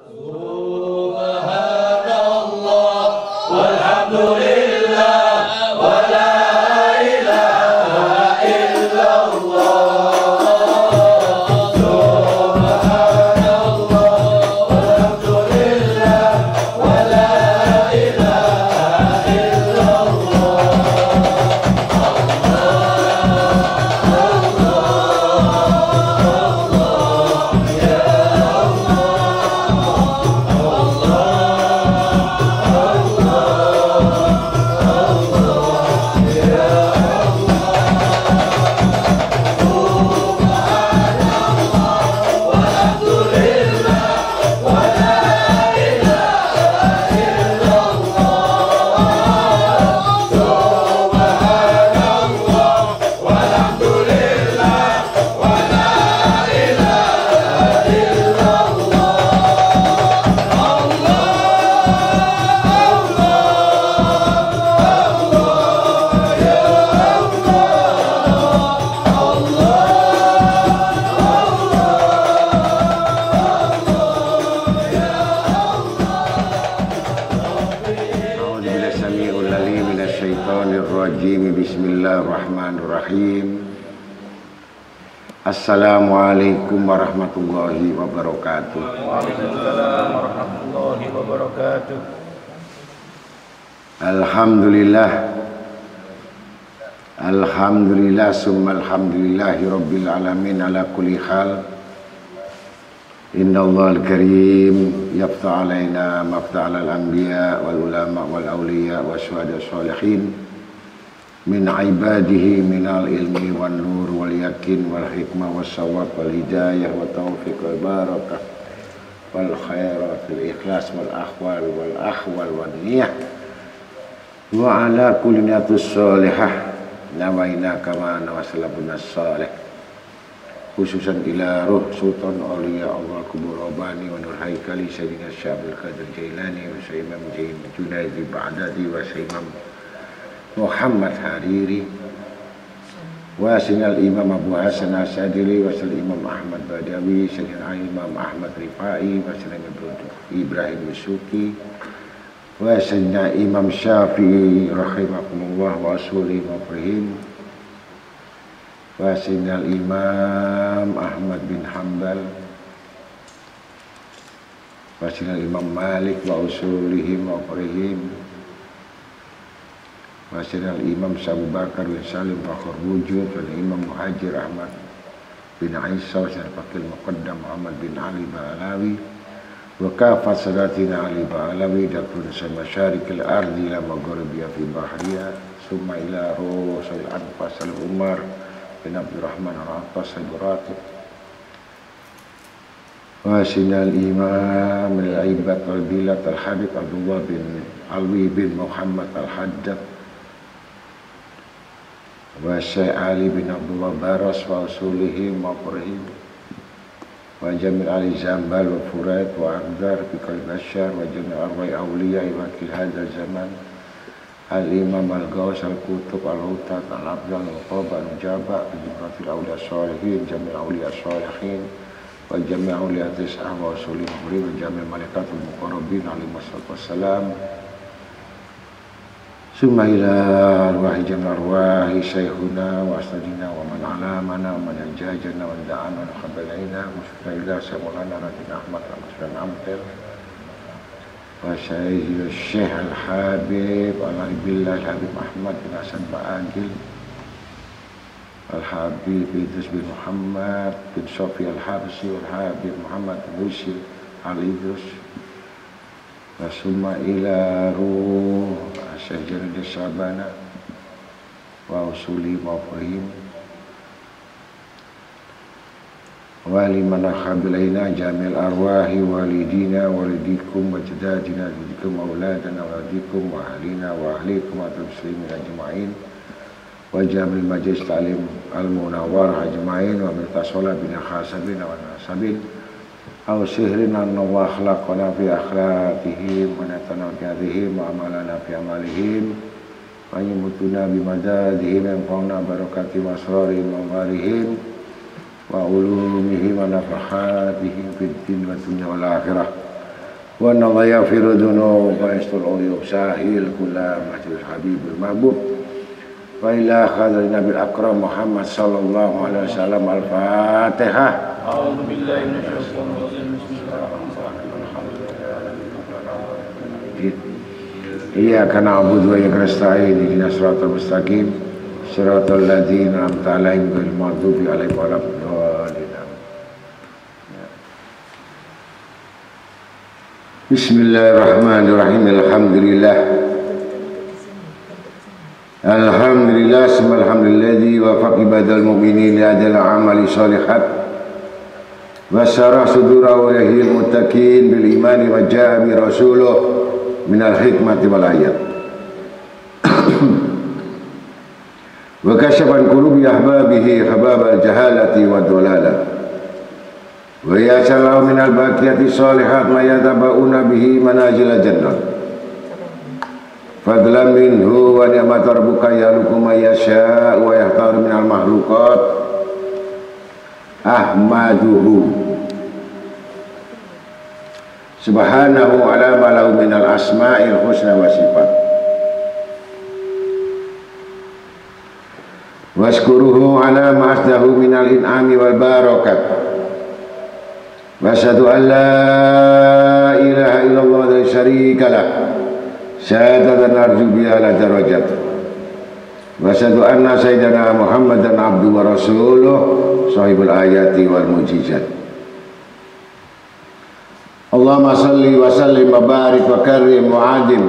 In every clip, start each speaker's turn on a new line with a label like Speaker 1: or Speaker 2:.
Speaker 1: Subhanallah walhamdulillah wa la ilaha illallah. Subhanallah walhamdulillah wa la ilaha
Speaker 2: Bismillahirrahmanirrahim. Assalamualaikum warahmatullahi wabarakatuh.
Speaker 1: Waalaikumsalam warahmatullahi wabarakatuh.
Speaker 2: Alhamdulillah. Alhamdulillah summa alhamdulillahi rabbil alamin ala kulli hal. Innallahal karim yafta alaina mafta alal anbiya wal ulama wal awliya wa syuhada sholihin min ibadihi minal ilmi wan nur wal yakin wal hikmah was sawab wal hidayah wa taufiq wal barakah wal khairat wal ikhlas wal ahwal wal niyah wa ala kulli niyatus sholihah nawaina kama nawasalabun salih khususan ila ruh sultan awliya Allah kubur rabani wa nur haikali sayyidina Syabul Qadir Jailani wa sayyimam Junaidi Ba'dadi wa sayyimam Muhammad Hariri wa sinal Imam Abu Hasan Asyadili wa sinal Imam Ahmad Badawi sinal Imam Ahmad Rifai wa sinal Ibrahim Yusuki wa sinal Imam Syafi'i rahimahumullah wa asuli mafrihim wa sinal Imam Ahmad bin Hanbal wa sinal Imam Malik wa usulihim wa mafrihim Wasinal Imam Abu Bakar bin Salim Fakhur Wujud dan Imam Muhajir Ahmad bin Isa Wasinal Fakil Muqaddam Muhammad bin Ali Ba'alawi wa kafat sadatina Ali Ba'alawi dakun samasyarikil ardi ila magharibiya fi bahriya summa ila rusul anfas al-umar bin Abdurrahman al-Attas al-Buratib Wasinal Imam al-Aibat al-Bilat al-Habib Abdullah bin Alwi bin Muhammad al-Haddad wa Syekh Ali bin Abdullah Baras wa usulihim wa qurihim wa Jamil Ali Zambal wa Furat wa Aqdar fi Qalb Asyar wa Jamil Arwai Awliya wakil hadal zaman Al-Imam Al-Gawas Al-Kutub Al-Hutat Al-Abdal Al-Qaba Al-Mujaba Al-Jibratil Awliya Salihin Jamil Awliya Salihin wa Jamil Awliya Tis'ah wa usulihim wa qurihim wa Jamil Malikatul Muqarrabin alaihi wassalam summa ila arwahi jamil arwahi syaihuna wa asnadina wa man alamana wa man jajana wa da'ana wa khabalina musyukna ila samulana radin ahmad wa musyan amtel wa syekh al-habib al-ibillah al-habib ahmad bin Hasan Ba'agil al-habib Idris bin Muhammad bin Sofi al-Habsi al-habib Muhammad bin Husil al-Idrus wa summa ila ruh Syekh Januddin Syabana wa usuli wa fahim wa liman khabilaina jamil arwahi walidina walidikum wa jadadina walidikum auladana waladikum wa ahlina wa ahlikum wa muslimin ajma'in wa jamil majlis ta'lim al-munawwar ajma'in wa min tasola bina khasabin wa nasabin aw sihrin wa akhlaqana fi akhlaqihim wa natana kadhihim wa amalana fi amalihim wa yumutuna bi madadihim wa qawna barakati masrarihim wa marihim wa ulumihim wa nafahatihim fid din wa dunya wal akhirah wa Allah yaghfiru dzunub wa yastur uyub sahil kula majlis habibul mahbub wa ila hadratin nabil akram Muhammad sallallahu alaihi wasallam. Al-Fatihah.
Speaker 1: A'udzu billahi minasyaitonir rajim. Bismillahirrahmanirrahim.
Speaker 2: Iyyaka na'budu wa iyyaka nasta'in ihdinas siratal mustaqim siratal ladzina an'amta 'alaihim ghairil maghdubi 'alaihim waladdallin. Bismillahirrahmanirrahim. Alhamdulillah summa alhamdulilladzi wafaqa ibadal mu'minin li ajal amali sholihat wa syarah sudura awliyahil muttaqin bil imani wa ja'a bi rasuluh minal hikmati wal ayat wa kasyafan qulubi ahbabihi khababal jahalati wa dolalah wa yasalahu minal baqiyati sholihat ma yatabauna bihi manazil jannah fadlan minhu wa ni'mat rabbuka yalukum ma yasha wa yahtaru minal makhluqat ahmaduhu subhanahu ala ma lahu minal asma'il husna wa sifat washkuruhu ala ma asdahu minal in'ami wal barakat wa asyhadu an la ilaha illallah la syarika lah syahadatan arju biha la darajat wa asyhadu anna sayyidana Muhammadan abduhu wa rasuluh sahibul ayati wal mujizat. Allahumma salli wa sallim wa barik wa karrim wa adim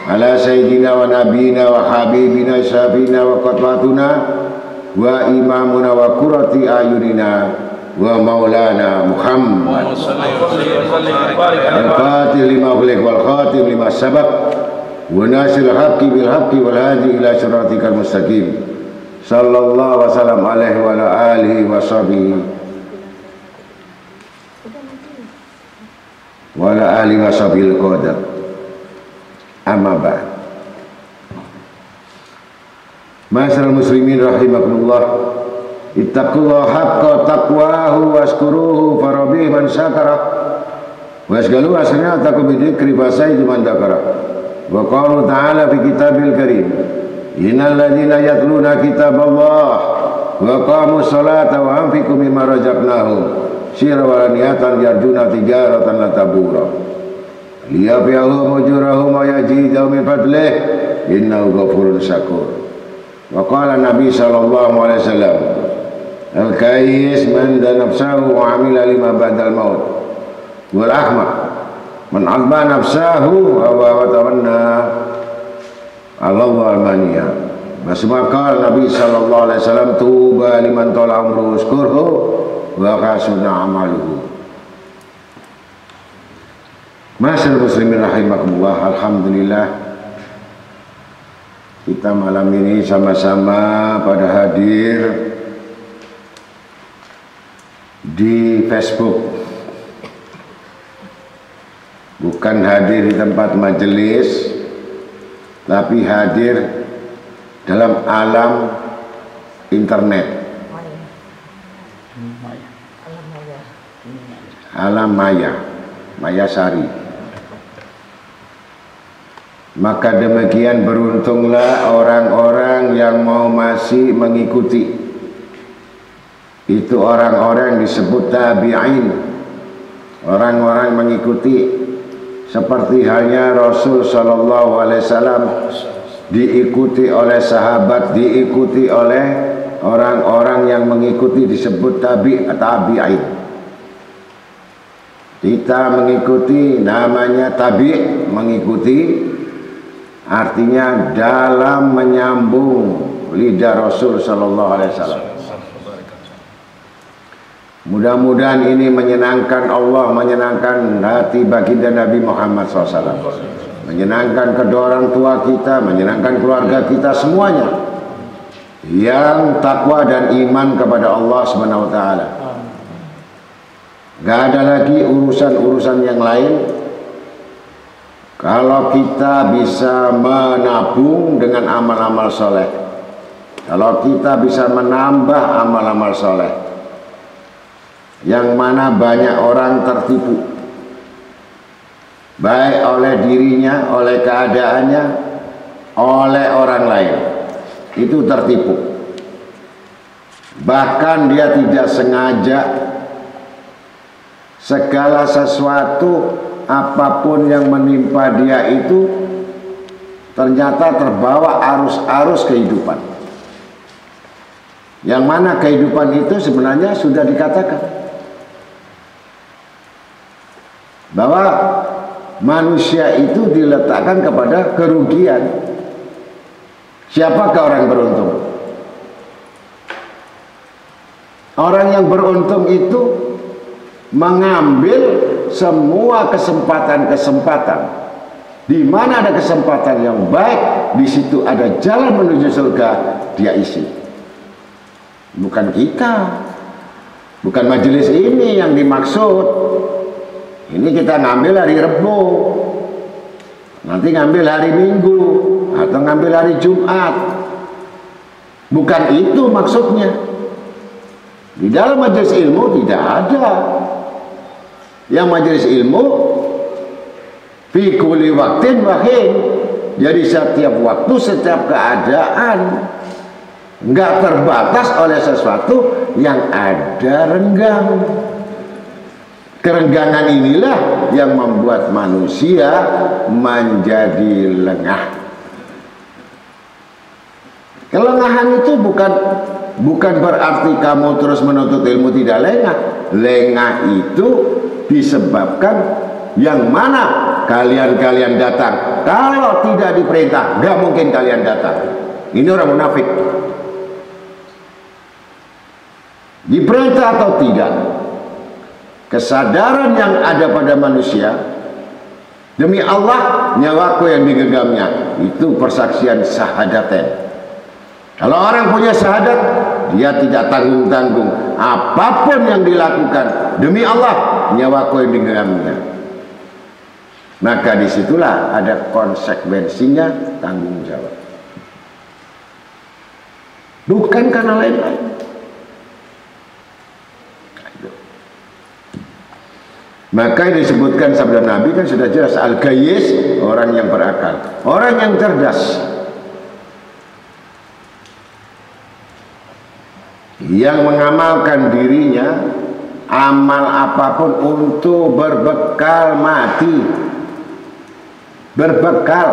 Speaker 2: ala sayyidina wa nabiyina wa habibina syafina wa qatwatuna wa imamuna wa qurrati ayunina wa maulana Muhammad al-fatih lima ughliq wal khatim lima sabaq wa nasil haqqi bil haqqi wal hadi ila siratikal mustaqim sallallahu wa sallam alaihi wa ala alihi wa sahbihi wa ala alihi wa sahbihi al-qadar amma ba'd. Ma'asyiral muslimin rahimakumullah, ittaqullaha haqqa taqwahu washkuruhu farabih man syakara wasgalu asna takum bidzikri fasayyidu man dzakara wa qala ta'ala fi kitabil karim innal ladzina yatluna kitaballah wa qamus salata wa anfiqu mimma razaqnahum sirran wa niyatan yarjuna tijaratan la tabura liyafiyahum ujurahum wa yazidahum min fadlih innahu ghafurun syakur. Wa qala Nabi sallallahu alaihi wasallam al-kais man da nafsahu wa amila lima ba'dal maut wal ahmaq man azba nafsahu wa tamanna ala al-mania. Basmaka Nabi sallallahu alaihi wasallam tuba liman tala umruhu uskurhu wa khasuna amaluhu. Masyaallah muslimin rahimakumullah, alhamdulillah kita malam ini sama-sama pada hadir di Facebook, bukan hadir di tempat majelis, tapi hadir dalam alam internet, alam maya, maya sari. Maka demikian beruntunglah orang-orang yang mau masih mengikuti. Itu orang-orang yang disebut tabi'in, orang-orang mengikuti, seperti halnya Rasul sallallahu alaihi wasallam diikuti oleh sahabat, diikuti oleh orang-orang yang mengikuti, disebut tabi'in. Kita mengikuti, namanya tabi', mengikuti artinya dalam menyambung lidah Rasul sallallahu alaihi wasallam. Mudah-mudahan ini menyenangkan Allah, menyenangkan hati baginda Nabi Muhammad SAW, menyenangkan kedua orang tua kita, menyenangkan keluarga kita semuanya yang takwa dan iman kepada Allah Subhanahu wa taala. Gak ada lagi urusan-urusan yang lain. Kalau kita bisa menabung dengan amal-amal soleh, kalau kita bisa menambah amal-amal soleh, yang mana banyak orang tertipu. baik oleh dirinya, oleh keadaannya, oleh orang lain. Itu tertipu. Bahkan dia tidak sengaja. Segala sesuatu apapun yang menimpa dia itu ternyata terbawa arus-arus kehidupan. Yang mana kehidupan itu sebenarnya sudah dikatakan bahwa manusia itu diletakkan kepada kerugian. Siapakah orang beruntung? Orang yang beruntung itu mengambil semua kesempatan-kesempatan. Di mana ada kesempatan yang baik, di situ ada jalan menuju surga, dia isi. Bukan kita, bukan majelis ini yang dimaksud. Ini kita ngambil hari Rebo, nanti ngambil hari Minggu, atau ngambil hari Jumat. Bukan itu maksudnya. Di dalam majelis ilmu tidak ada. Yang majelis ilmu fi kulli waqtin wa hin. Jadi setiap waktu, setiap keadaan, enggak terbatas oleh sesuatu yang ada renggang. Kerenggangan inilah yang membuat manusia menjadi lengah. Kelengahan itu bukan berarti kamu terus menuntut ilmu tidak lengah. Lengah itu disebabkan yang mana kalian datang. Kalau tidak diperintah, gak mungkin kalian datang. Ini orang munafik. Diperintah atau tidak, kesadaran yang ada pada manusia, demi Allah nyawaku yang digenggamnya, itu persaksian syahadaten. Kalau orang punya syahadat, dia tidak tanggung-tanggung. Apapun yang dilakukan, demi Allah nyawaku yang digenggamnya. Maka disitulah ada konsekuensinya, tanggung jawab. Bukan karena lain-lain. Maka yang disebutkan sabda Nabi kan sudah jelas, al-gayyis, orang yang berakal, orang yang cerdas, yang mengamalkan dirinya amal apapun untuk berbekal mati. Berbekal.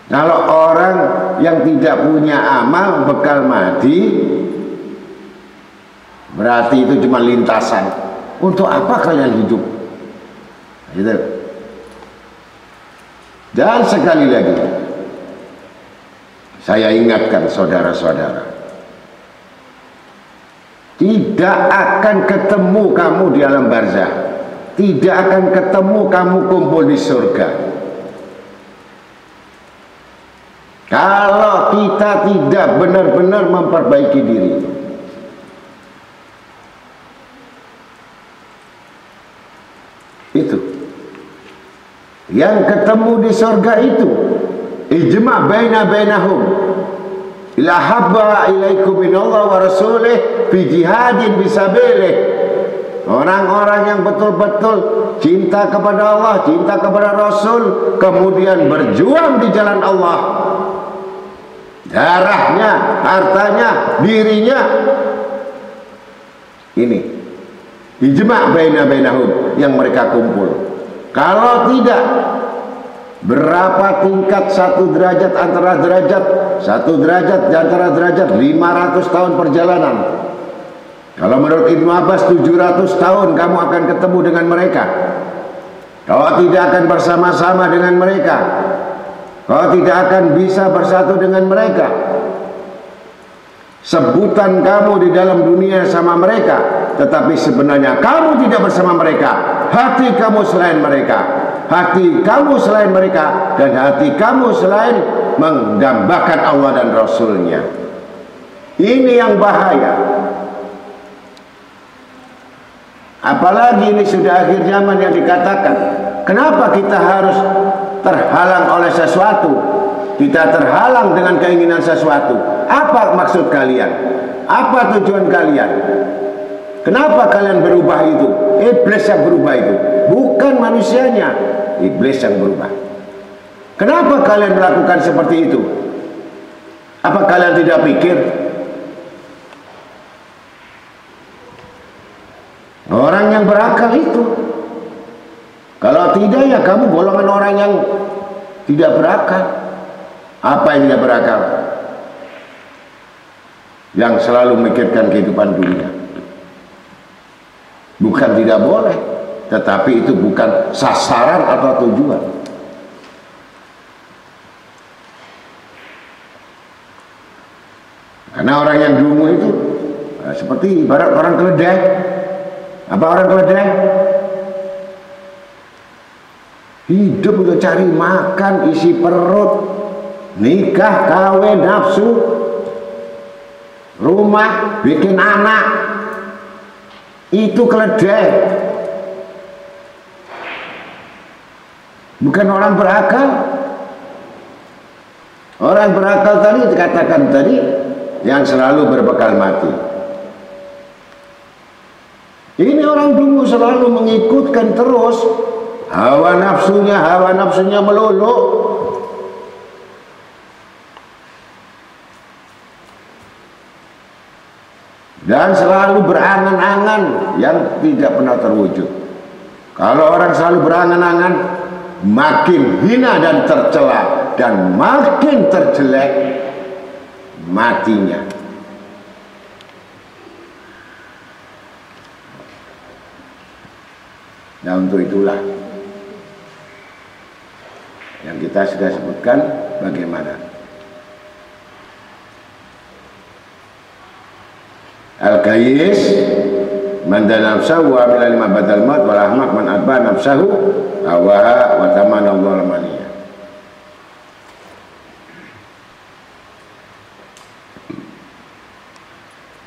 Speaker 2: Kalau orang yang tidak punya amal bekal mati, berarti itu cuma lintasan. Untuk apa kalian hidup? Gitu. Dan sekali lagi saya ingatkan saudara-saudara, tidak akan ketemu kamu di alam barzah, tidak akan ketemu kamu kumpul di surga kalau kita tidak benar-benar memperbaiki diri. Itu yang ketemu di surga itu ijma' bainahum ila habba ilaikum minallah wa rasulih fi jihadin bisabilih. Orang-orang yang betul-betul cinta kepada Allah, cinta kepada Rasul, kemudian berjuang di jalan Allah, darahnya, hartanya, dirinya. Ini ijma' bainahum yang mereka kumpul. Kalau tidak, berapa tingkat satu derajat antara derajat, satu derajat di antara derajat, 500 tahun perjalanan. Kalau menurut Ibnu Abbas 700 tahun kamu akan ketemu dengan mereka. Kau tidak akan bersama-sama dengan mereka, kau tidak akan bisa bersatu dengan mereka. Sebutan kamu di dalam dunia sama mereka, tetapi sebenarnya kamu tidak bersama mereka. Hati kamu selain mereka, hati kamu selain mereka, dan hati kamu selain mendambakan Allah dan Rasulnya. Ini yang bahaya. Apalagi ini sudah akhir zaman yang dikatakan. Kenapa kita harus terhalang oleh sesuatu? Kita terhalang dengan keinginan sesuatu. Apa maksud kalian? Apa tujuan kalian? Kenapa kalian berubah itu? Iblis yang berubah itu, bukan manusianya. Iblis yang berubah. Kenapa kalian melakukan seperti itu? Apa kalian tidak pikir? Orang yang berakal itu. Kalau tidak, ya kamu golongan orang yang tidak berakal. Apa yang tidak berakal? Yang selalu memikirkan kehidupan dunia. Bukan tidak boleh, tetapi itu bukan sasaran atau tujuan. Karena orang yang dungu itu seperti ibarat orang keledai. Apa orang keledai? Hidup untuk cari makan, isi perut, nikah, kawin, nafsu, rumah, bikin anak. Itu keledai. Bukan orang berakal. Orang berakal tadi dikatakan tadi yang selalu berbekal mati. Ini orang dungu selalu mengikutkan terus hawa nafsunya melulu. Dan selalu berangan-angan yang tidak pernah terwujud. Kalau orang selalu berangan-angan, makin hina dan tercela dan makin terjelek matinya. Nah, untuk itulah yang kita sudah sebutkan bagaimana al-qayyis man dana nafsahu wa amila lima badal maut wal ahmaq man atba nafsahu hawaha wa tamana dzalmaniya.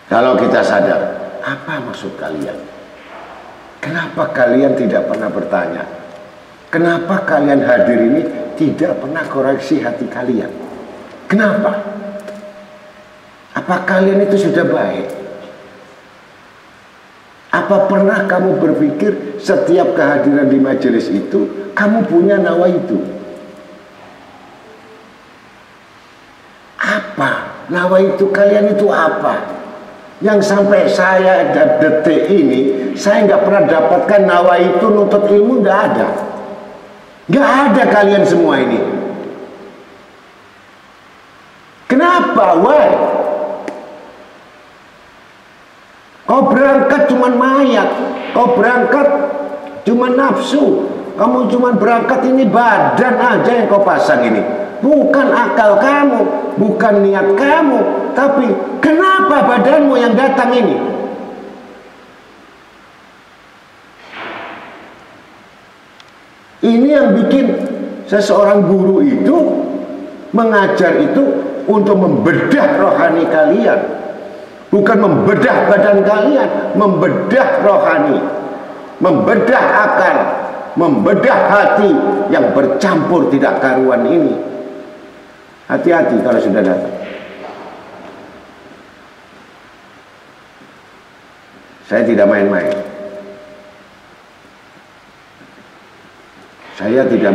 Speaker 2: Kalau kita sadar, apa maksud kalian? Kenapa kalian tidak pernah bertanya? Kenapa kalian hadir ini tidak pernah koreksi hati kalian? Kenapa? Apa kalian itu sudah baik? Apa pernah kamu berpikir setiap kehadiran di majelis itu kamu punya nawa itu? Apa? Nawa itu kalian itu apa? Yang sampai saya detik ini saya nggak pernah dapatkan nawa itu nuntut ilmu, nggak ada. Nggak ada kalian semua ini. Kenapa? Why? Kau berangkat cuman mayat, kau berangkat cuman nafsu, kamu cuman berangkat ini badan aja yang kau pasang ini. Bukan akal kamu, bukan niat kamu, tapi kenapa badanmu yang datang ini? Ini yang bikin seseorang guru itu mengajar itu untuk membedah rohani kalian, bukan membedah badan kalian, membedah rohani, membedah akal, membedah hati yang bercampur tidak karuan ini. Hati-hati kalau sudah datang. Saya tidak main-main. Saya tidak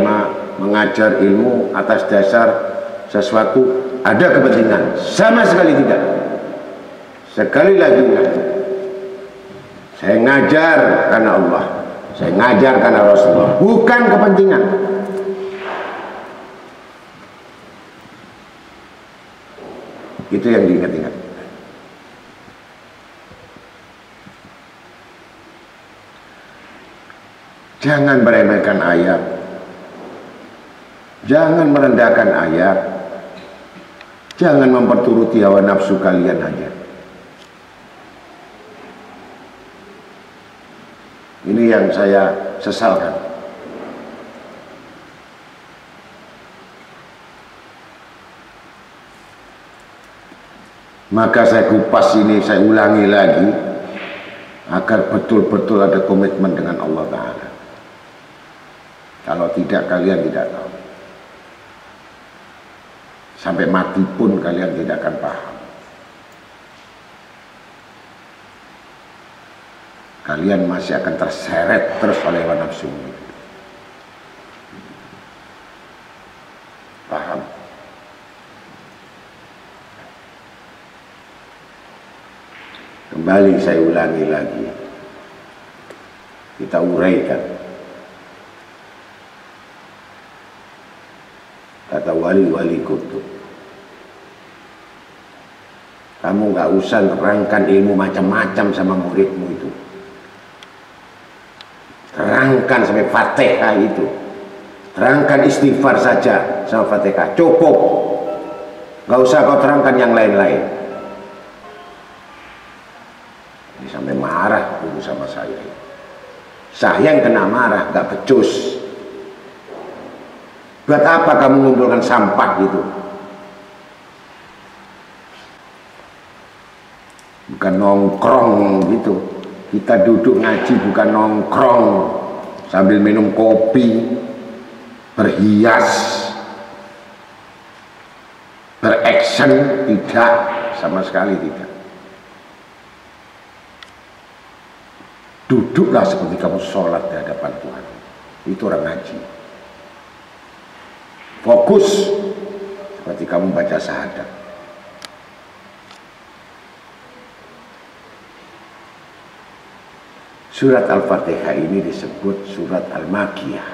Speaker 2: mengajar ilmu atas dasar sesuatu ada kepentingan. Sama sekali tidak. Sekali lagi ingat, saya ngajar karena Allah, saya ngajar karena Rasulullah, bukan kepentingan. Itu yang diingat-ingat. Jangan meremehkan ayat, jangan merendahkan ayat, jangan memperturuti hawa nafsu kalian aja. Ini yang saya sesalkan. Maka saya kupas ini, saya ulangi lagi agar betul-betul ada komitmen dengan Allah Ta'ala. Kalau tidak, kalian tidak tahu. Sampai mati pun kalian tidak akan paham. kalian masih akan terseret terus oleh hawa nafsu. Paham? Kembali saya ulangi lagi, kita uraikan. Kata wali-wali kutub, kamu gak usah nerangkan ilmu macam-macam sama muridmu itu. Terangkan sampai Fatihah itu, terangkan istighfar saja sama Fatihah, cukup. Gak usah kau terangkan yang lain-lain. Ini sampai marah dulu sama saya. Saya yang kena marah, gak becus. Buat apa kamu mengumpulkan sampah gitu? Bukan nongkrong gitu. Kita duduk ngaji bukan nongkrong sambil minum kopi, berhias, beraction, tidak, sama sekali tidak. Duduklah seperti kamu sholat di hadapan Tuhan. Itu orang ngaji. Fokus seperti kamu baca syahadat. Surat Al-Fatihah ini disebut surat Al-Makiyah.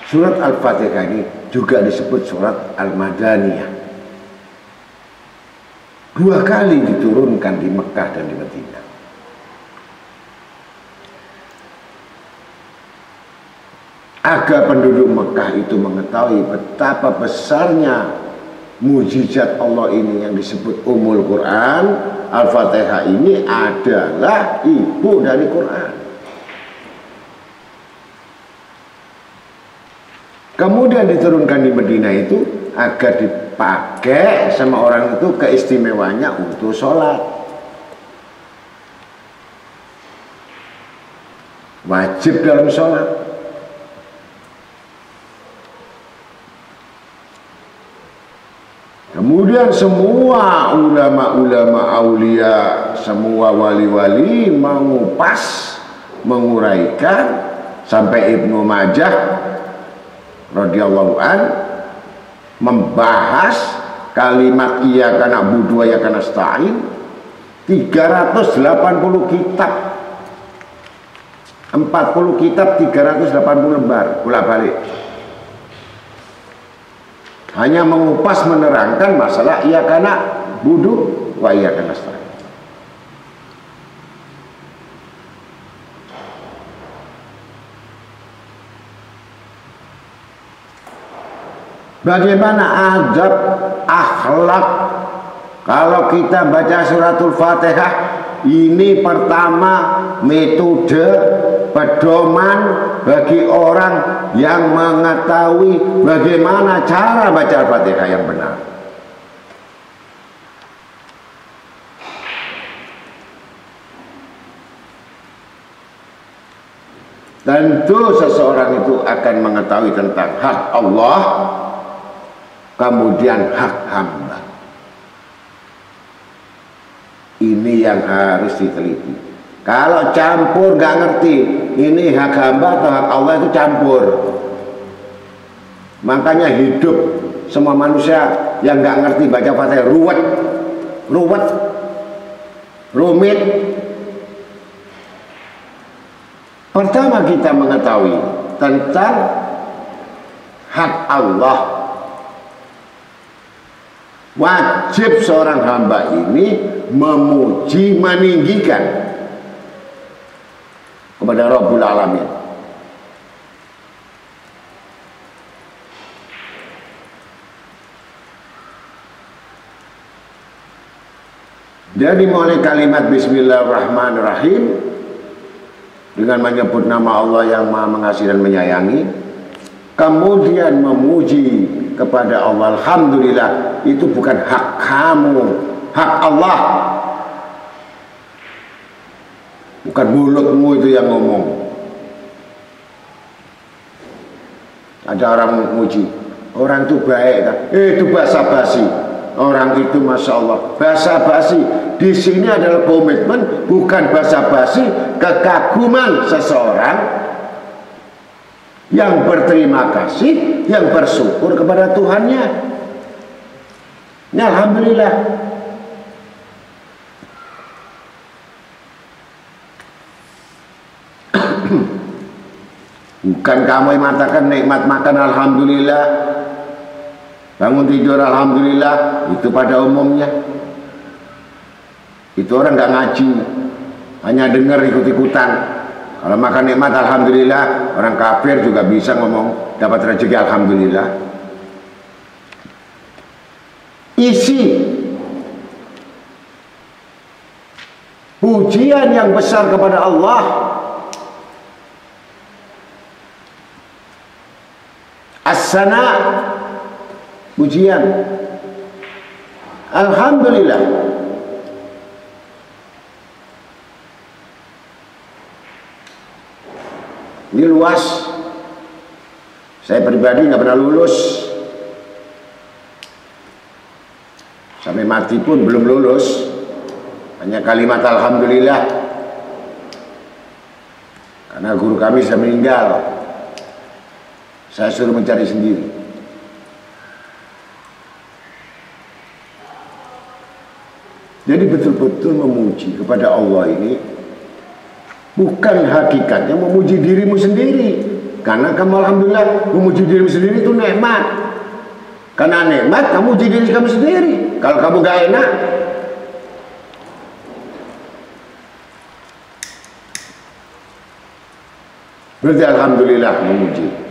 Speaker 2: Surat Al-Fatihah ini juga disebut surat Al-Madaniyah. 2 kali diturunkan di Mekah dan di Madinah. Agar penduduk Mekah itu mengetahui betapa besarnya mujizat Allah ini yang disebut Ummul Quran. Al-Fatihah ini adalah ibu dari Quran. Kemudian diturunkan di Madinah itu agar dipakai sama orang itu keistimewanya untuk sholat. Wajib dalam sholat. Kemudian semua ulama-ulama aulia, semua wali-wali mengupas, menguraikan sampai Ibnu Majah radhiyallahu an membahas kalimat iyyaka na'budu wa iyyaka nasta'in 380 kitab. 40 kitab 380 lembar bolak-balik. Hanya mengupas menerangkan masalah iyyaka na'budu wa iyyaka nasta'in. Bagaimana adab akhlak kalau kita baca suratul Fatihah? Ini pertama metode pedoman bagi orang yang mengetahui bagaimana cara baca Al-Fatihah yang benar. Tentu seseorang itu akan mengetahui tentang hak Allah, kemudian hak hamba. Ini yang harus diteliti. Kalau campur gak ngerti ini hak hamba atau hak Allah, itu campur. Makanya hidup semua manusia yang gak ngerti baca Fatihah ruwet, rumit. Pertama kita mengetahui tentang hak Allah. Wajib seorang hamba ini memuji, meninggikan kepada Rabbul Alamin. Jadi mulai kalimat Bismillahirrahmanirrahim dengan menyebut nama Allah yang Maha Mengasihi dan Menyayangi, kemudian memuji kepada Allah, alhamdulillah, itu bukan hak kamu, hak Allah. Bukan mulutmu itu yang ngomong. Ada orang memuji, orang itu baik kan? Itu basa basi. orang itu Masya Allah basa-basi. Di sini adalah komitmen, bukan basa-basi, kekaguman seseorang yang berterima kasih, yang bersyukur kepada Tuhannya. Ya, alhamdulillah. Bukan kamu yang mengatakan nikmat makan alhamdulillah, bangun tidur alhamdulillah, itu pada umumnya. Itu orang nggak ngaji, hanya dengar ikut-ikutan. Kalau makan nikmat alhamdulillah, orang kafir juga bisa ngomong dapat rezeki alhamdulillah. Isi pujian yang besar kepada Allah, as-sana, pujian, alhamdulillah. Ini luas. Saya pribadi nggak pernah lulus, sampai mati pun belum lulus. Hanya kalimat alhamdulillah, karena guru kami sudah meninggal. Saya suruh mencari sendiri. Jadi betul-betul memuji kepada Allah ini bukan hakikatnya memuji dirimu sendiri. Karena kamu alhamdulillah memuji dirimu sendiri itu nikmat. Karena nikmat kamu muji diri kamu sendiri. Kalau kamu gak enak, berarti alhamdulillah memuji.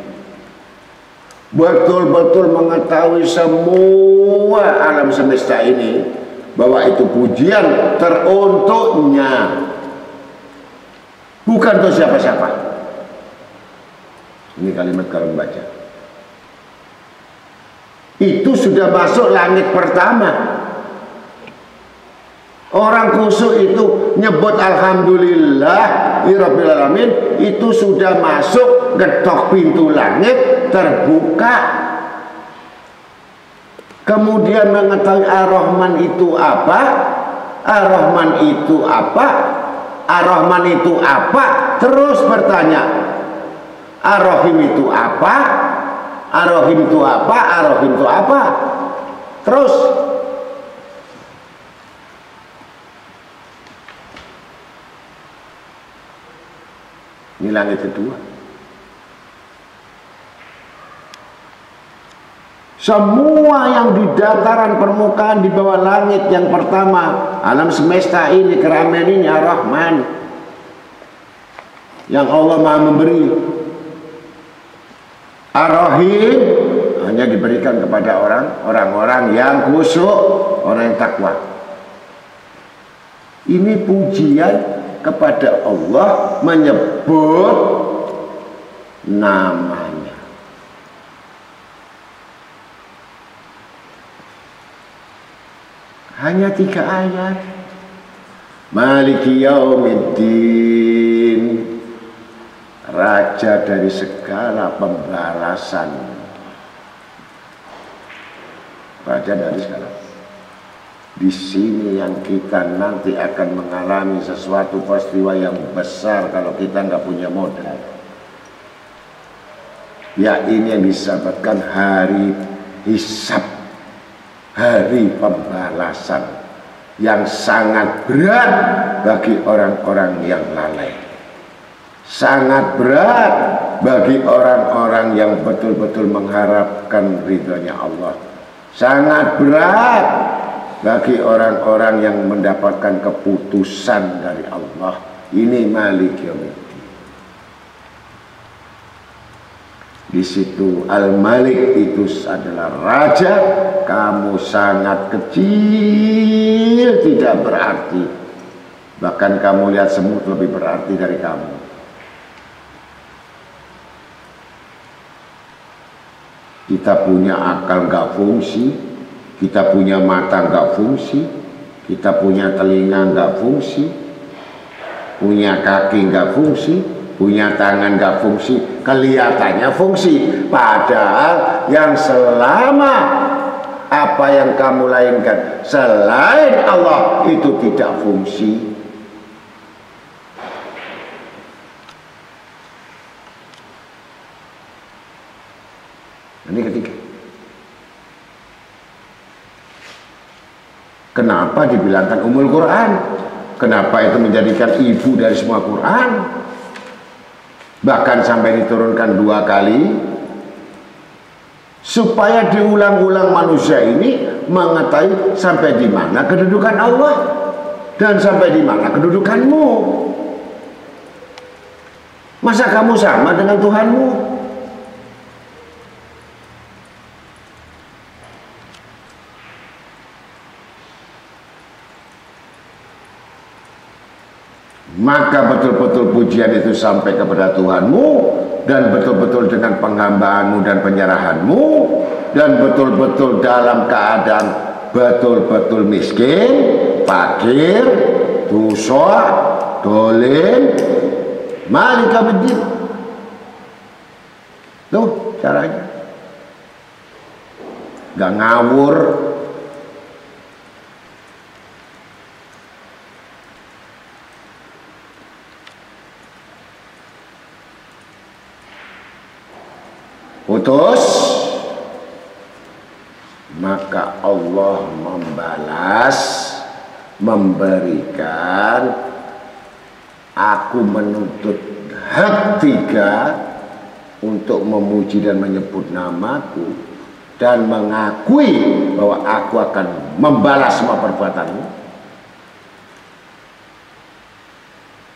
Speaker 2: Betul-betul mengetahui semua alam semesta ini bahwa itu pujian teruntuknya, bukan untuk siapa-siapa. Ini kalimat kalau membaca itu sudah masuk langit pertama. Orang khusyuk itu nyebut alhamdulillah rabbil alamin, itu sudah masuk getok pintu langit terbuka. Kemudian mengetahui ar-Rahman itu apa, ar-Rahman itu apa, ar-Rahman itu apa, terus bertanya ar-Rahim itu apa, ar-Rahim itu apa, ar-Rahim itu apa, terus. Ini langit kedua. Semua yang di dataran permukaan di bawah langit yang pertama, alam semesta ini, keramaian ini ar-Rahman, yang Allah Maha memberi. Ar-Rahim hanya diberikan kepada orang-orang yang khusyuk, orang yang takwa. Ini pujian kepada Allah menyebut namanya. Hanya 3 ayat. Maliki yaumiddin, raja dari segala pembalasan, raja dari segala. Di sini yang kita nanti akan mengalami sesuatu peristiwa yang besar kalau kita nggak punya modal. Ya, ini yang disebutkan hari hisab, hari pembalasan yang sangat berat bagi orang-orang yang lalai, sangat berat bagi orang-orang yang betul-betul mengharapkan ridhonya Allah, sangat berat bagi orang-orang yang mendapatkan keputusan dari Allah. Ini Malik Yaumiddin. Di situ Al-Malik itu adalah raja. Kamu sangat kecil, tidak berarti. Bahkan kamu lihat semut lebih berarti dari kamu. Kita punya akal gak fungsi, kita punya mata nggak fungsi, kita punya telinga nggak fungsi, punya kaki nggak fungsi, punya tangan nggak fungsi, kelihatannya fungsi. Padahal yang selama apa yang kamu lainkan selain Allah itu tidak fungsi. Ini ketiga. Kenapa dibilangkan Ummul Quran? Kenapa itu menjadikan ibu dari semua Quran? Bahkan sampai diturunkan 2 kali, supaya diulang-ulang manusia ini mengetahui sampai di mana kedudukan Allah dan sampai di mana kedudukanmu. Masa kamu sama dengan Tuhanmu? Maka betul-betul pujian itu sampai kepada Tuhanmu, dan betul-betul dengan penghambaanmu dan penyerahanmu, dan betul-betul dalam keadaan betul-betul miskin, fakir, dosa, dolim, malika bidin. Tuh caranya. Gak ngawur. Putus, maka Allah membalas, memberikan. Aku menuntut hak 3 untuk memuji dan menyebut namaku dan mengakui bahwa aku akan membalas semua perbuatanmu,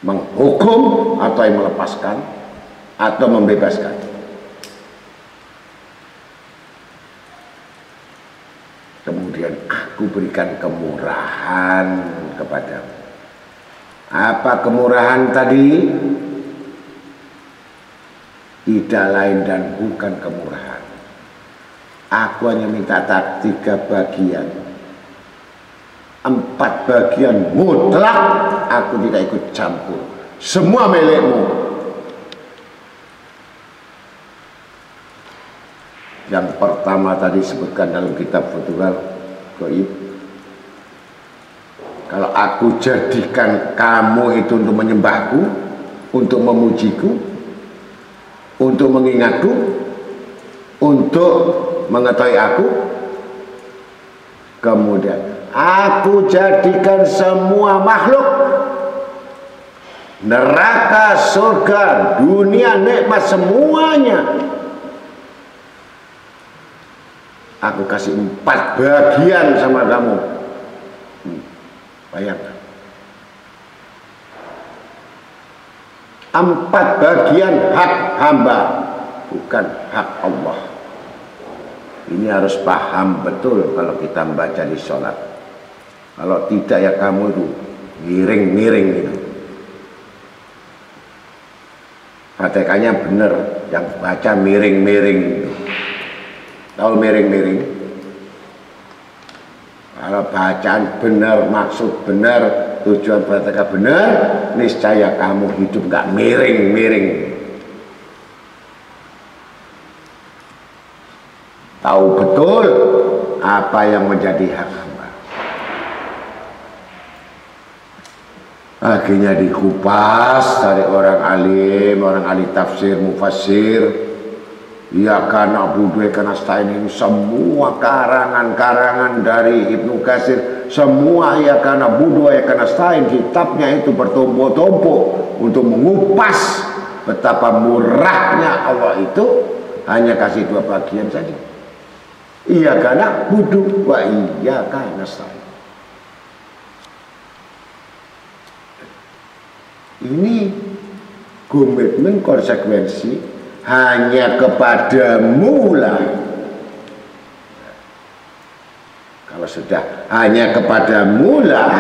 Speaker 2: menghukum atau yang melepaskan atau membebaskan. Kemudian aku berikan kemurahan kepadamu. Apa kemurahan tadi? Tidak lain dan bukan kemurahan. Aku hanya minta 3 bagian. 4 bagian mutlak aku tidak ikut campur. Semua milikmu. Yang pertama tadi sebutkan dalam kitab Futuhul Ghaib. Kalau aku jadikan kamu itu untuk menyembahku, untuk memujiku, untuk mengingatku, untuk mengetahui aku, kemudian aku jadikan semua makhluk, neraka, surga, dunia, nikmat, semuanya aku kasih 4 bagian sama kamu. Bayangkan, 4 bagian hak hamba, bukan hak Allah. Ini harus paham betul kalau kita membaca di sholat. Kalau tidak ya kamu itu miring-miring gitu. Fatihahnya bener, yang baca miring-miring gitu. Tahu miring-miring? Kalau bacaan benar, maksud benar, tujuan Fatihah benar, niscaya kamu hidup gak miring-miring. Tahu betul apa yang menjadi hak hamba. Akhirnya dikupas dari orang alim, orang ahli tafsir, mufassir. Ya karena budaya karena stain ini semua karangan-karangan dari Ibnu Katsir, semua ya karena budaya karena stain, kitabnya itu bertumpuk-tumpuk untuk mengupas betapa murahnya Allah itu hanya kasih 2 bagian saja. Iya karena budu wa iya karena stain. Ini komitmen konsekuensi hanya kepadamu lah. Kalau sudah hanya kepadamu lah,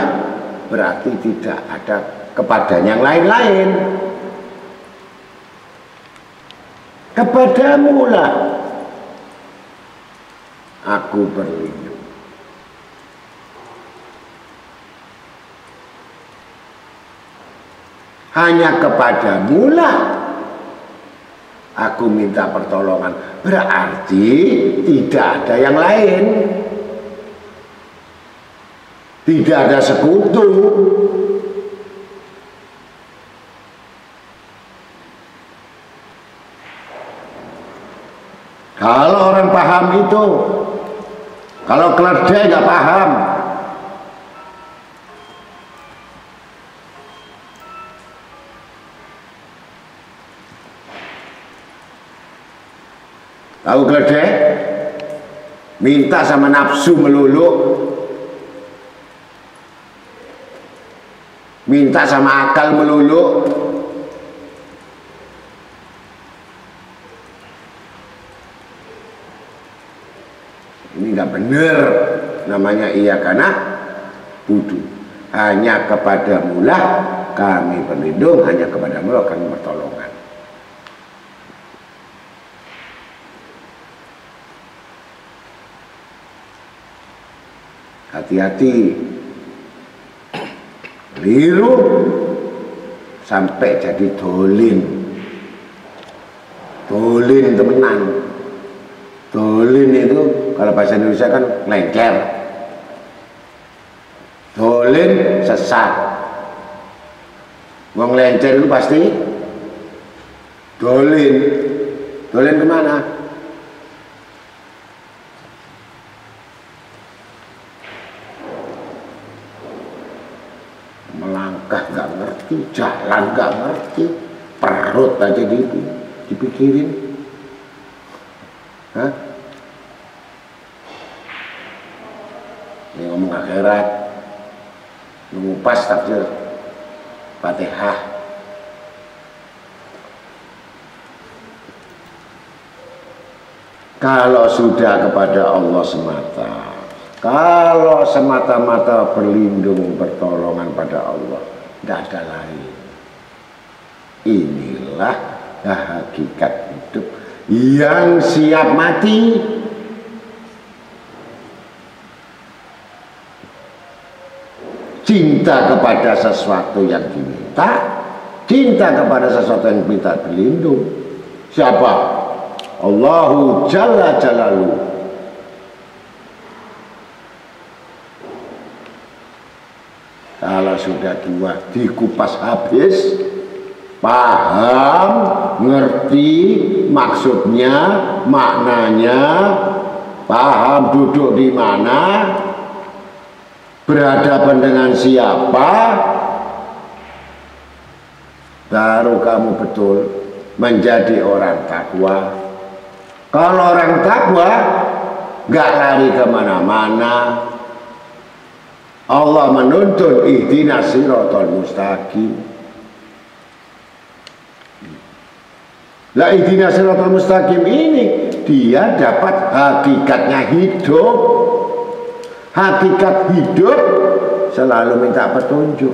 Speaker 2: berarti tidak ada kepada yang lain-lain. Kepadamu lah aku berlindung. Hanya kepadamu lah aku minta pertolongan, berarti tidak ada yang lain. Tidak ada sekutu. Kalau orang paham itu, kalau keledai nggak paham. Tahu keledai? Minta sama nafsu melulu, minta sama akal melulu. Ini nggak benar, namanya iya karena budu. Hanya kepadamu lah kami berlindung, hanya kepadamu lah kami pertolongan. Hati-hati, keliru sampai jadi dolin temenan. Dolin itu kalau bahasa Indonesia kan lengker, dolin sesat. Wong lencer itu pasti dolin kemana? Melangkah gak ngerti, jalan gak ngerti, perut aja dipikirin. Hah? Ini ngomong akhirat, mengupas tafsir Fatihah. Kalau sudah kepada Allah semata, kalau semata-mata berlindung pertolongan pada Allah, tidak ada lain. Inilah hakikat hidup yang siap mati. Cinta kepada sesuatu yang diminta, cinta kepada sesuatu yang minta berlindung. Siapa? Allahu Jalla Jalaluhu. Kalau sudah dua dikupas habis, paham, ngerti maksudnya, maknanya, paham duduk di mana, berhadapan dengan siapa, baru kamu betul menjadi orang takwa. Kalau orang takwa gak lari kemana-mana. Allah menuntun ihdinas siratal mustaqim. Lah ihdinas siratal mustaqim ini dia dapat hakikatnya hidup. Hakikat hidup selalu minta petunjuk.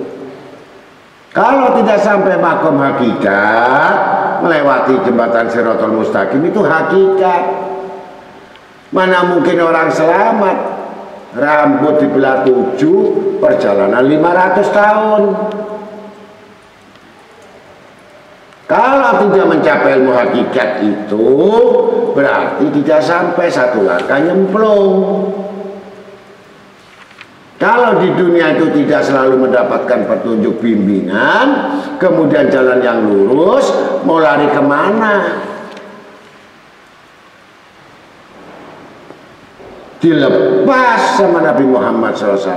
Speaker 2: Kalau tidak sampai makom hakikat, melewati jembatan siratal mustaqim itu hakikat. Mana mungkin orang selamat, rambut dibelah 7, perjalanan 500 tahun. Kalau tidak mencapai ilmu hakikat itu, berarti tidak sampai satu langkah nyemplung. Kalau di dunia itu tidak selalu mendapatkan petunjuk bimbingan, kemudian jalan yang lurus, mau lari kemana? Dilepas sama Nabi Muhammad SAW,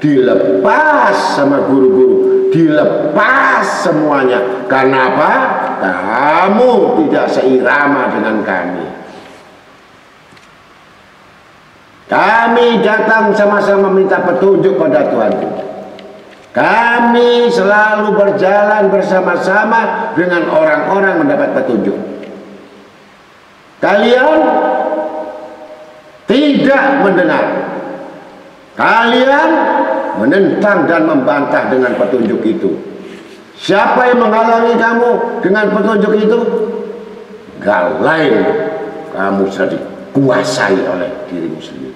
Speaker 2: dilepas sama guru-guru, dilepas semuanya. Karena apa? Kamu tidak seirama dengan kami. Kami datang sama-sama minta petunjuk pada Tuhan. Kami selalu berjalan bersama-sama dengan orang-orang mendapat petunjuk. Kalian tidak mendengar. Kalian menentang dan membantah dengan petunjuk itu. Siapa yang menghalangi kamu dengan petunjuk itu? Gak lain, kamu sudah dikuasai oleh dirimu sendiri.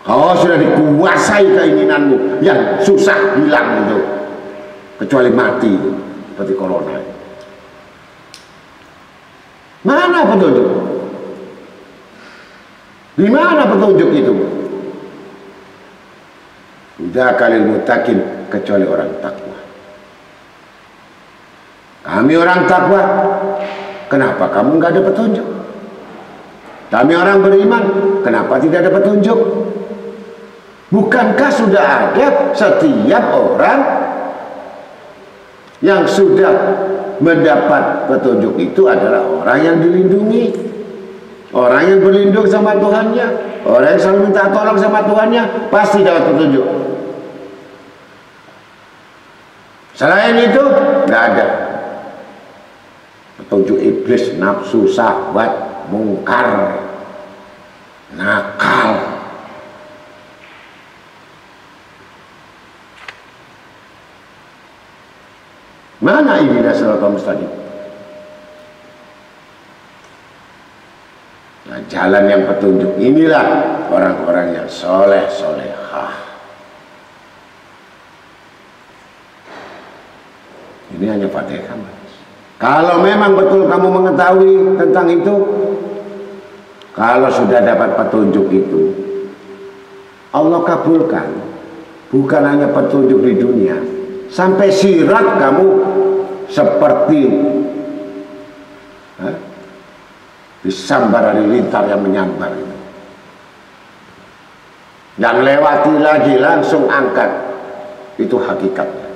Speaker 2: Kau sudah dikuasai keinginanmu yang susah hilang itu, kecuali mati itu, seperti corona. Mana petunjuk? Di mana petunjuk itu? Udah kalil mutakin, kecuali orang takwa. Kami orang takwa, kenapa kamu nggak ada petunjuk? Kami orang beriman, kenapa tidak ada petunjuk? Bukankah sudah ada setiap orang yang sudah mendapat petunjuk itu adalah orang yang dilindungi, orang yang berlindung sama Tuhannya, orang yang selalu minta tolong sama Tuhannya, pasti dapat petunjuk. Selain itu, nggak ada petunjuk. Iblis, nafsu, syahwat, mungkar, nakal. Mana ihdinas siratal mustaqim? Nah, jalan yang petunjuk inilah orang-orang yang soleh solehah. Ini hanya Fatihah, Mas. Kalau memang betul kamu mengetahui tentang itu, kalau sudah dapat petunjuk itu, Allah kabulkan. Bukan hanya petunjuk di dunia, sampai sirat kamu seperti disambar halilintar yang menyambar itu. Yang lewati lagi langsung angkat. Itu hakikatnya.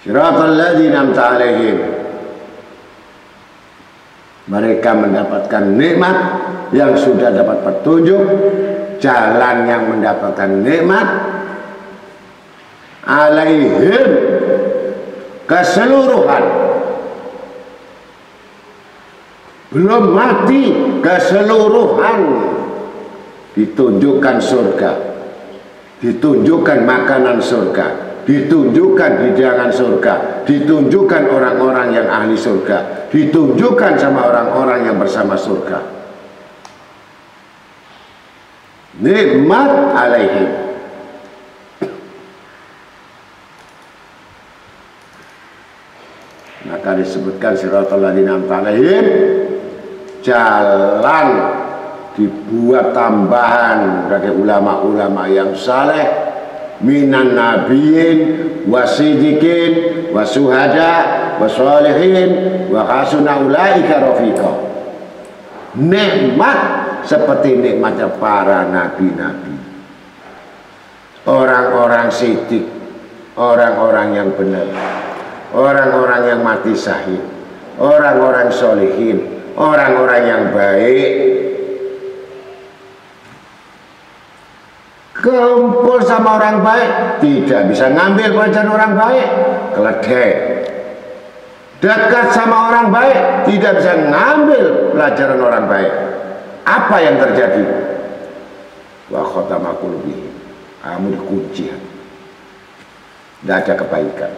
Speaker 2: Siratal ladzina an'amta 'alaihim. Mereka mendapatkan nikmat yang sudah dapat petunjuk, jalan yang mendapatkan nikmat, alaihim keseluruhan, belum mati keseluruhan, ditunjukkan surga, ditunjukkan makanan surga, ditunjukkan hidangan surga, ditunjukkan orang-orang yang ahli surga, ditunjukkan sama orang-orang yang bersama surga. Nikmat alaihim. Maka disebutkan siratal ladzina an'amta 'alaihim, jalan dibuat tambahan bagi ulama-ulama yang saleh, minan nabiyyin wasidikin wasuhada wasolihin wa hasuna ulaika rafiqa. Nikmat seperti nikmatnya para nabi-nabi, orang-orang sidik, orang-orang yang benar, orang-orang yang mati syahid, orang-orang solihin, orang-orang yang baik. Kumpul sama orang baik, tidak bisa ngambil pelajaran orang baik, keledai. Dekat sama orang baik, tidak bisa ngambil pelajaran orang baik. Apa yang terjadi? Wa khatama qulubihim, kamu dikunci, tidak ada kebaikan.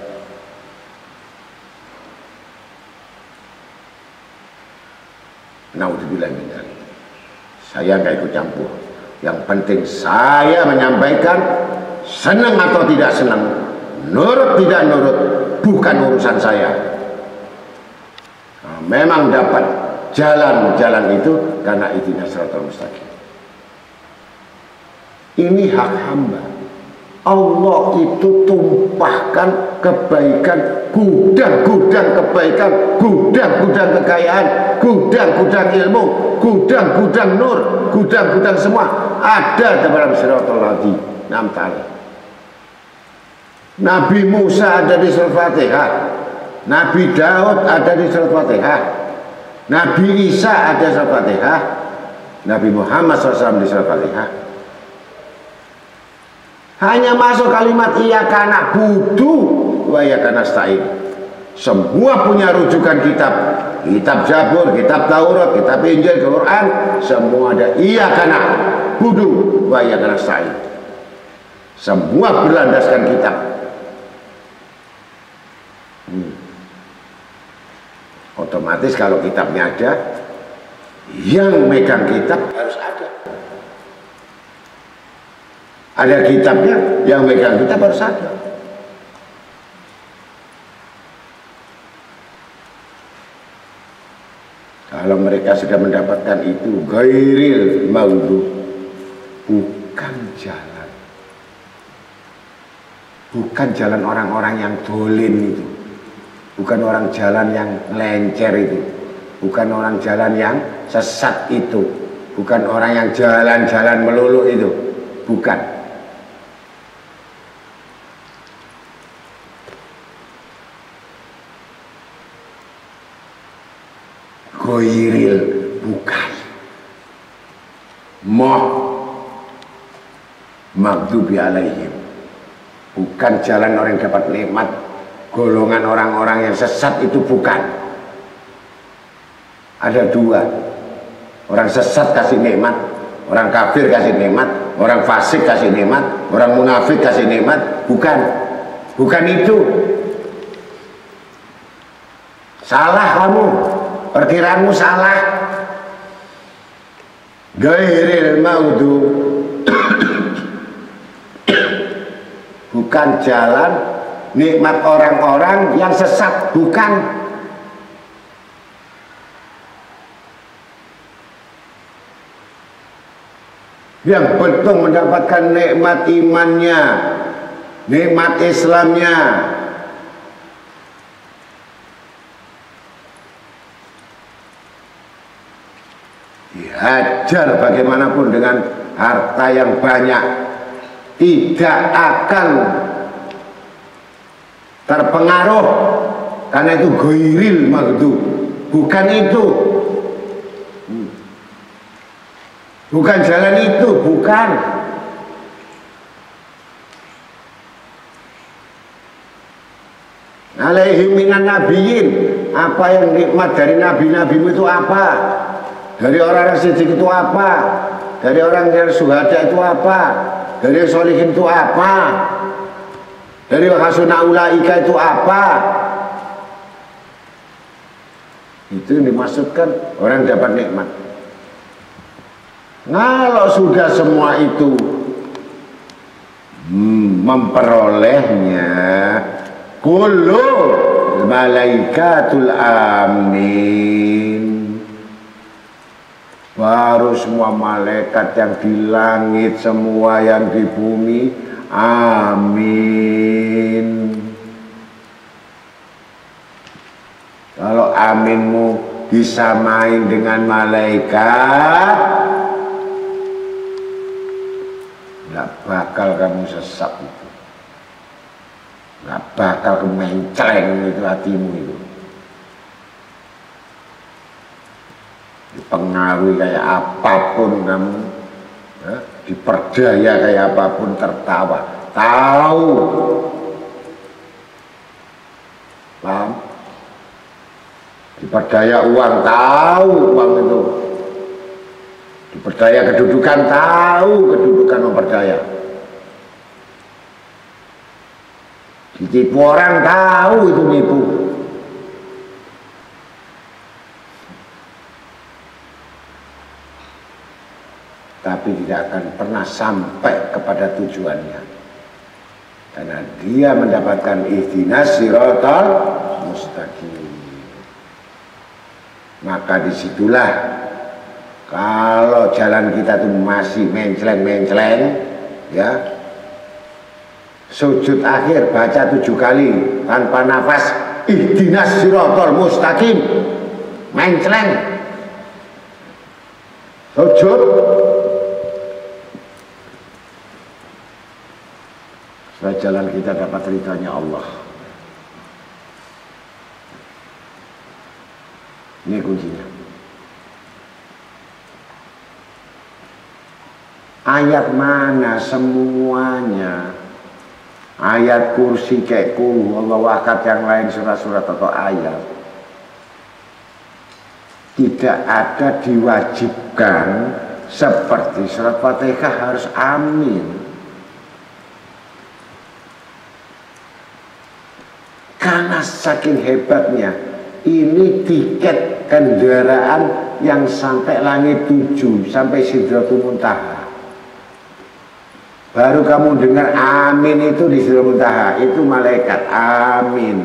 Speaker 2: Naudzubillah min dzalik. Saya nggak ikut campur. Yang penting saya menyampaikan, senang atau tidak senang, nurut tidak nurut, bukan urusan saya. Nah, memang dapat jalan-jalan itu karena ihdinas siratal mustaqim. Ini hak hamba. Allah itu tumpahkan kebaikan, gudang-gudang kebaikan, gudang-gudang kekayaan, gudang-gudang ilmu, gudang-gudang nur, gudang-gudang semua ada dalam siratal ladzina an'amta 'alaihim. Nabi Musa ada di surat Fatihah, Nabi Daud ada di surat Fatihah, Nabi Isa ada di surat Fatihah, Nabi Muhammad SAW di surat Fatihah. Hanya masuk kalimat iyyaka na'budu wa iyyaka nasta'in. Semua punya rujukan kitab, kitab Zabur, kitab Taurat, kitab Injil, Quran, semua ada iyyaka na'budu wa iyyaka nasta'in. Semua berlandaskan kitab. Otomatis kalau kitabnya ada, yang megang kitab harus ada. Ada kitabnya, yang megang kitab harus ada. Kalau mereka sudah mendapatkan itu, ghairil maghdubi, bukan jalan. Bukan jalan orang-orang yang dolim itu. Bukan orang jalan yang lencer itu. Bukan orang jalan yang sesat itu. Bukan orang yang jalan-jalan melulu itu. Bukan. Ghairil, bukan. Maghdubi alaihim, bukan jalan orang yang dapat nikmat. Golongan orang-orang yang sesat itu bukan. Ada dua. Orang sesat kasih nikmat, orang kafir kasih nikmat, orang fasik kasih nikmat, orang munafik kasih nikmat. Bukan. Bukan itu. Salah kamu. Perkiraanmu salah. Ghairil maghdubi, bukan jalan nikmat orang-orang yang sesat, bukan. Yang betul mendapatkan nikmat imannya, nikmat Islamnya, dihajar bagaimanapun dengan harta yang banyak, tidak akan terpengaruh, karena itu ghairil maghdubi, bukan itu, bukan jalan itu, bukan. Alaihim minan nabiyyin, apa yang nikmat dari nabi-nabimu itu apa? Dari orang-orang siddiq itu apa? Dari orang yang syuhada itu apa? Dari sholihin itu apa? Dari hasuna ulaika itu apa? Itu yang dimaksudkan orang dapat nikmat. Kalau sudah semua itu memperolehnya, kullu malaikatul amin, baru semua malaikat yang di langit, semua yang di bumi, amin. Kalau aminmu disamain dengan malaikat, nggak bakal kamu sesat itu, nggak bakal kemencleng itu hatimu itu, dipengaruhi kayak apapun kamu, ya, diperdaya kayak apapun tertawa, tahu, paham? Diperdaya uang, tahu uang itu, diperdaya kedudukan, tahu kedudukan memperdaya, ditipu orang, tahu itu nipu. Tapi tidak akan pernah sampai kepada tujuannya, karena dia mendapatkan ihdinas siratal mustaqim. Maka disitulah kalau jalan kita tuh masih mencleng-mencleng, ya, sujud akhir baca 7 kali tanpa nafas, ihdinas siratal mustaqim, mencleng, sujud, supaya jalan kita dapat ridhanya Allah. Ini kuncinya. Ayat mana semuanya? Ayat kursi kayak kul Allahu ahad, yang lain surat-surat atau ayat, tidak ada diwajibkan seperti surat Fatihah harus amin. Karena saking hebatnya, ini tiket kendaraan yang sampai langit 7, sampai Sidratul Muntaha. Baru kamu dengar amin itu di Sidratul Muntaha, itu malaikat amin.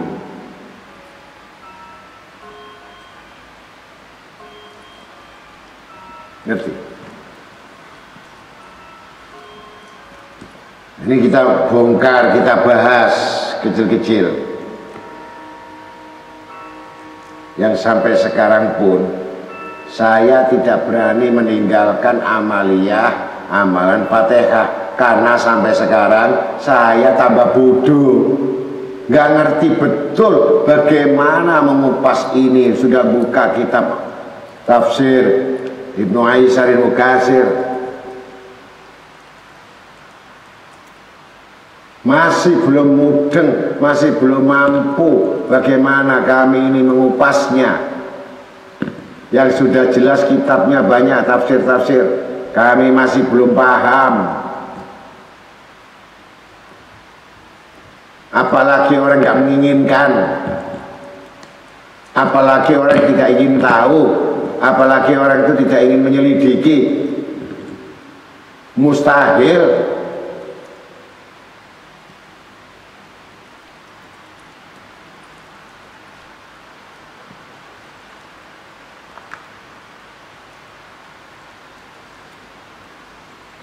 Speaker 2: Ngerti? Ini kita bongkar, kita bahas kecil-kecil. Yang sampai sekarang pun saya tidak berani meninggalkan amaliyah, amalan Fatihah, karena sampai sekarang saya tambah bodoh, nggak ngerti betul bagaimana mengupas ini. Sudah buka kitab tafsir Ibnu Aisyah Al-Mukatsir, masih belum mudeng, masih belum mampu bagaimana kami ini mengupasnya. Yang sudah jelas kitabnya banyak, tafsir-tafsir, kami masih belum paham. Apalagi orang yang menginginkan, apalagi orang yang tidak ingin tahu, apalagi orang itu tidak ingin menyelidiki. Mustahil.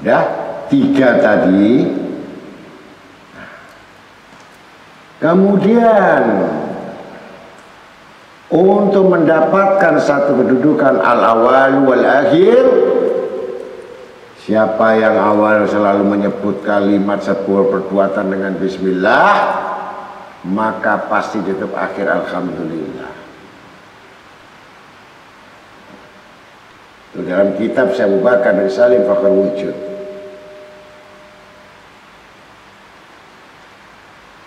Speaker 2: Ya, 3 tadi. Kemudian untuk mendapatkan satu kedudukan al-awal wal akhir, siapa yang awal selalu menyebut kalimat sebuah perbuatan dengan bismillah, maka pasti tutup akhir alhamdulillah. Itu dalam kitab Syekh Abu Bakar bin Salim Fakhrul Wujud.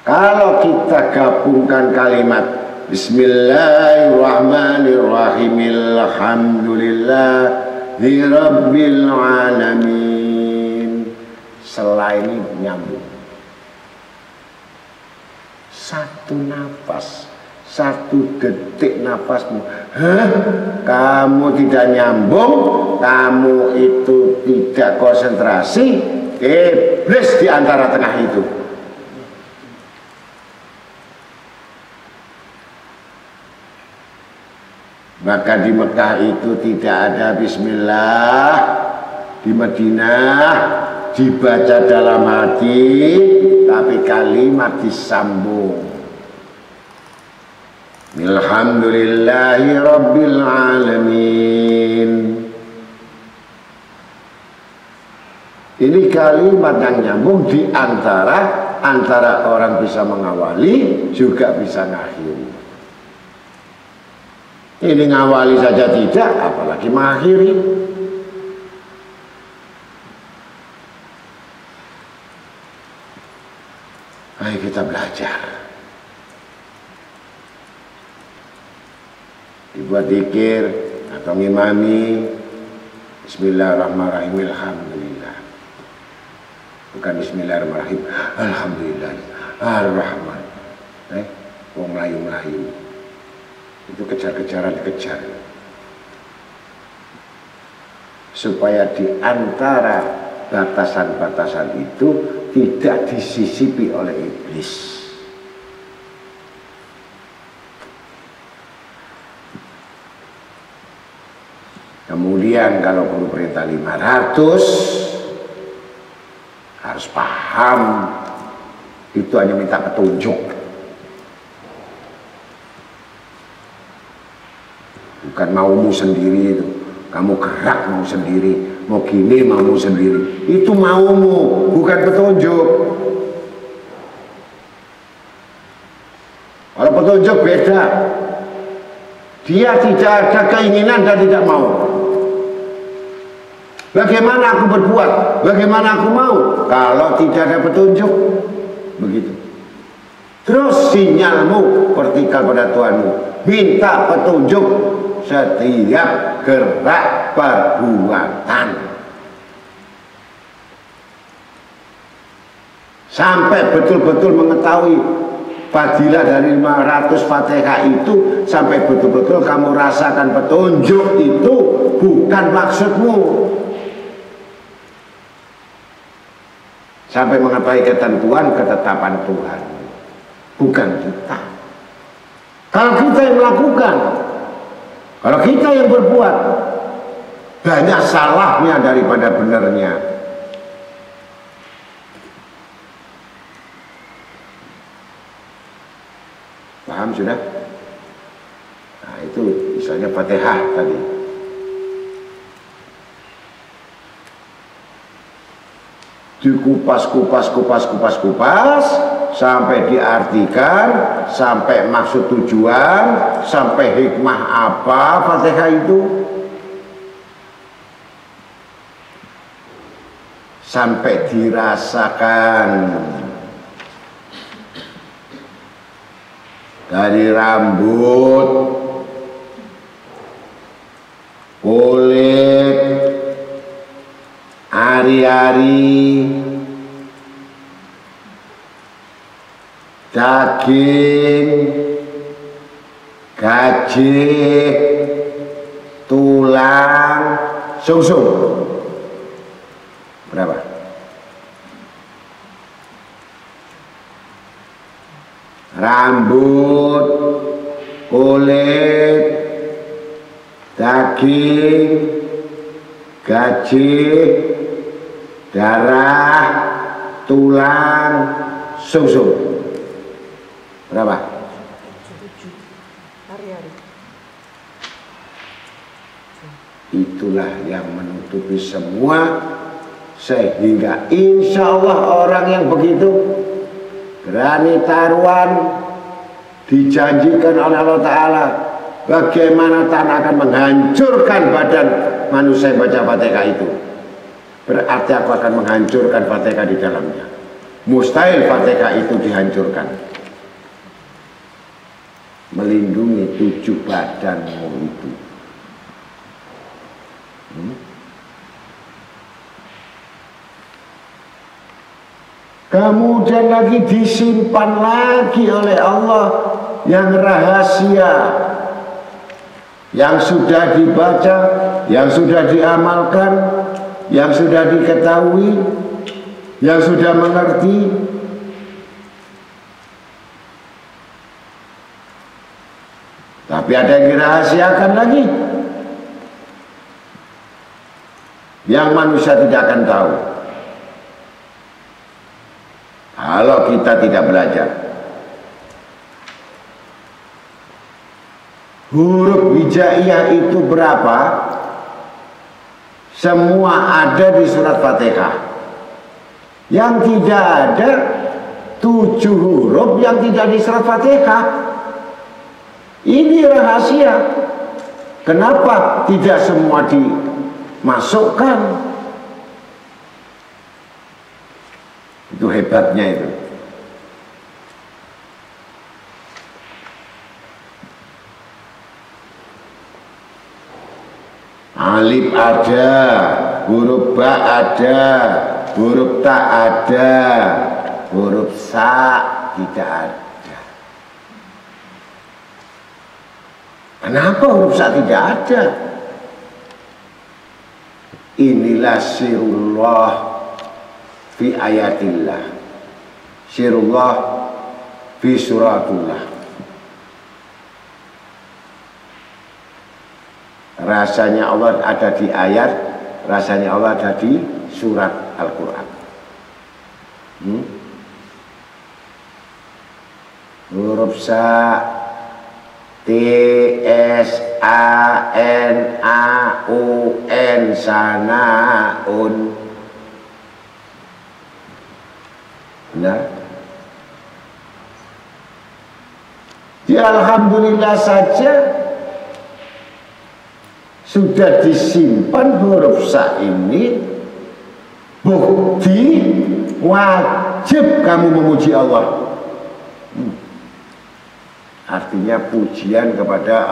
Speaker 2: Kalau kita gabungkan kalimat Bismillahirrahmanirrahim, Alhamdulillahi Rabbil Alamin, setelah ini nyambung. Satu nafas, 1 detik nafasmu, kamu tidak nyambung, kamu itu tidak konsentrasi, iblis di antara tengah itu. Maka di Mekah itu tidak ada bismillah, di Madinah dibaca dalam hati, tapi kalimat disambung. Alhamdulillahi Rabbil Alamin. Ini kalimat yang nyambung di antara orang bisa mengawali juga bisa mengakhiri. Ini ngawali saja tidak, apalagi mengakhiri. Ayo kita belajar. Dibuat zikir atau ngimami Bismillahirrahmanirrahim, Alhamdulillah. Bukan Bismillahirrahmanirrahim, Alhamdulillah Ar-Rahman. Wong Melayu-Melayu itu kejar-kejaran dikejar, supaya di antara batasan-batasan itu tidak disisipi oleh iblis. Kemudian kalau guru perintah 500 harus paham, itu hanya minta petunjuk. Bukan maumu sendiri itu, kamu gerak mau sendiri, mau gini maumu sendiri, itu maumu, bukan petunjuk. Kalau petunjuk beda, dia tidak ada keinginan dan tidak mau. Bagaimana aku berbuat, bagaimana aku mau, kalau tidak ada petunjuk, begitu. Terus sinyalmu vertikal pada Tuhanmu, minta petunjuk setiap gerak perbuatan, sampai betul-betul mengetahui fadilah dari 500 Fatihah itu, sampai betul-betul kamu rasakan petunjuk itu bukan maksudmu, sampai mengetahui ketentuan ketetapan Tuhan, bukan kita. Kalau kita yang melakukan, kalau kita yang berbuat, banyak salahnya daripada benarnya. Paham sudah? Nah, itu misalnya Fatihah tadi. Dikupas sampai diartikan, sampai maksud tujuan, sampai hikmah apa Fatihah itu, sampai dirasakan dari rambut, kulit, ari-ari, daging, gaji, tulang, sungsung. Berapa? Rambut, kulit, daging, gaji, darah, tulang, sungsung. Berapa?
Speaker 3: 7 hari-hari.
Speaker 2: Itulah yang menutupi semua, sehingga insya Allah orang yang begitu berani taruhan, dijanjikan oleh Allah Ta'ala bagaimana tanah akan menghancurkan badan manusia yang baca Fatihah itu. Berarti aku akan menghancurkan Fatihah di dalamnya. Mustahil Fatihah itu dihancurkan. Melindungi 7 badanmu itu. Kemudian lagi disimpan lagi oleh Allah yang rahasia, yang sudah dibaca, yang sudah diamalkan, yang sudah diketahui, yang sudah mengerti. Tapi ada yang dirahasiakan lagi, yang manusia tidak akan tahu kalau kita tidak belajar. Huruf hijaiyah itu berapa? Semua ada di surat Fatihah. Yang tidak ada 7 huruf yang tidak di surat Fatihah. Ini rahasia. Kenapa tidak semua dimasukkan? Itu hebatnya itu. Alif ada, huruf ba ada, huruf ta ada, huruf sa tidak ada. Kenapa huruf sa tidak ada? Inilah sirullah fi ayatillah, sirullah fi suratullah. Rasanya Allah ada di ayat, rasanya Allah ada di surat Al-Quran. Huruf sa, T-S-A-N-A-U-N, sanaun. Benar? Ya alhamdulillah saja sudah disimpan huruf sa ini, bukti wajib kamu memuji Allah. Artinya pujian kepada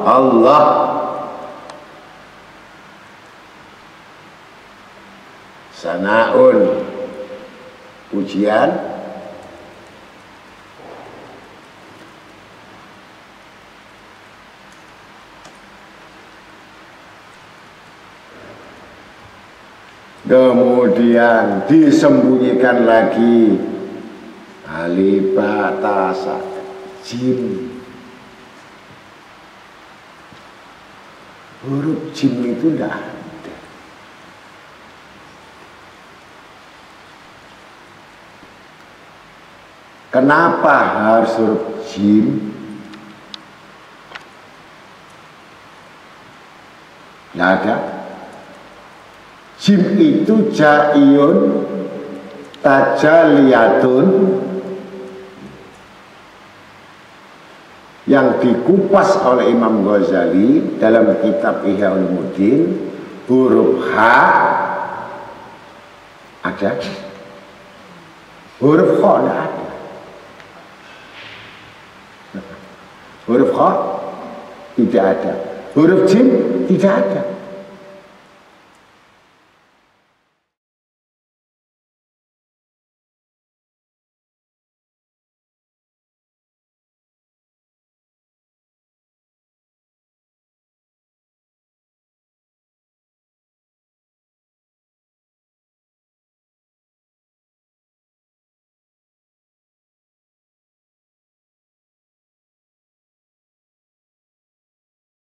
Speaker 2: Allah. Sanaun, pujian. Kemudian disembunyikan lagi alif ba ta sa jim. Huruf jim itu tidak ada. Kenapa harus huruf jim? Tidak ada. Jim itu ja'iyun tajaliyatun, yang dikupas oleh Imam Ghazali dalam kitab Ihya Ulumuddin. Huruf H ada, huruf Kha tidak ada. Huruf Kha tidak ada, huruf Jim tidak ada.